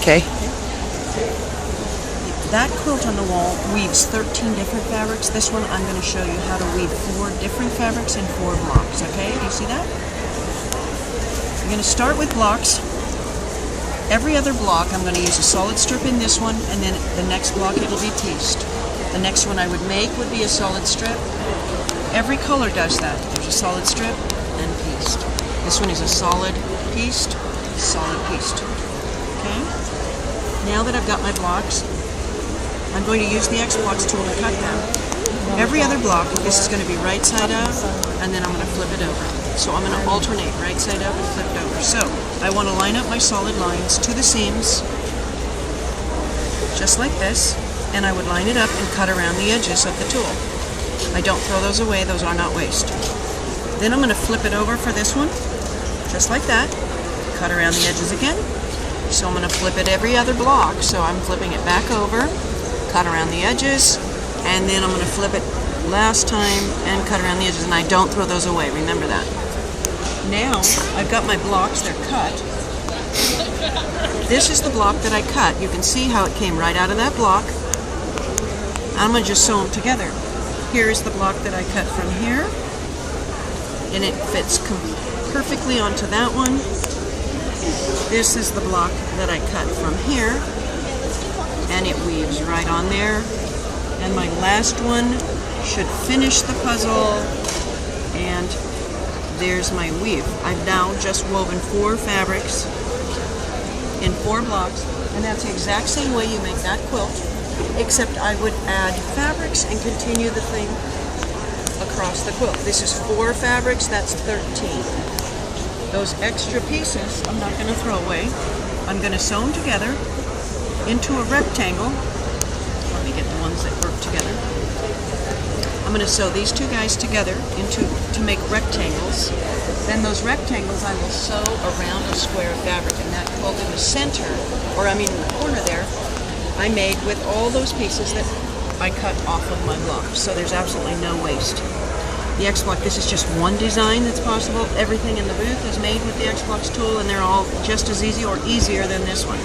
Okay. That quilt on the wall weaves 13 different fabrics. This one I'm going to show you how to weave 4 different fabrics in 4 blocks, okay? Do you see that? You're going to start with blocks. Every other block I'm going to use a solid strip in this one, and then the next block it'll be pieced. The next one I would make would be a solid strip. Every color does that. There's a solid strip and pieced. This one is a solid pieced, solid pieced. Okay? Now that I've got my blocks, I'm going to use the X-Blocks tool to cut them. Every other block, this is going to be right side up, and then I'm going to flip it over. So I'm going to alternate right side up and flip it over. So I want to line up my solid lines to the seams, just like this, and I would line it up and cut around the edges of the tool. I don't throw those away, those are not waste. Then I'm going to flip it over for this one, just like that, cut around the edges again. So I'm going to flip it every other block, so I'm flipping it back over, cut around the edges, and then I'm going to flip it last time and cut around the edges, and I don't throw those away, remember that. Now I've got my blocks, they're cut. This is the block that I cut. You can see how it came right out of that block. I'm going to just sew them together. Here's the block that I cut from here, and it fits perfectly onto that one. This is the block that I cut from here, and it weaves right on there. And my last one should finish the puzzle, and there's my weave. I've now just woven 4 fabrics in 4 blocks, and that's the exact same way you make that quilt, except I would add fabrics and continue the thing across the quilt. This is 4 fabrics, that's 13. Those extra pieces I'm not going to throw away. I'm going to sew them together into a rectangle. Let me get the ones that work together. I'm going to sew these 2 guys together to make rectangles. Then those rectangles I will sew around a square of fabric, and that quilt in the center, or I mean in the corner there, I made with all those pieces that I cut off of my block. So there's absolutely no waste. The X-Block, this is just one design that's possible. Everything in the booth is made with the X-Blocks tool, and they're all just as easy or easier than this one.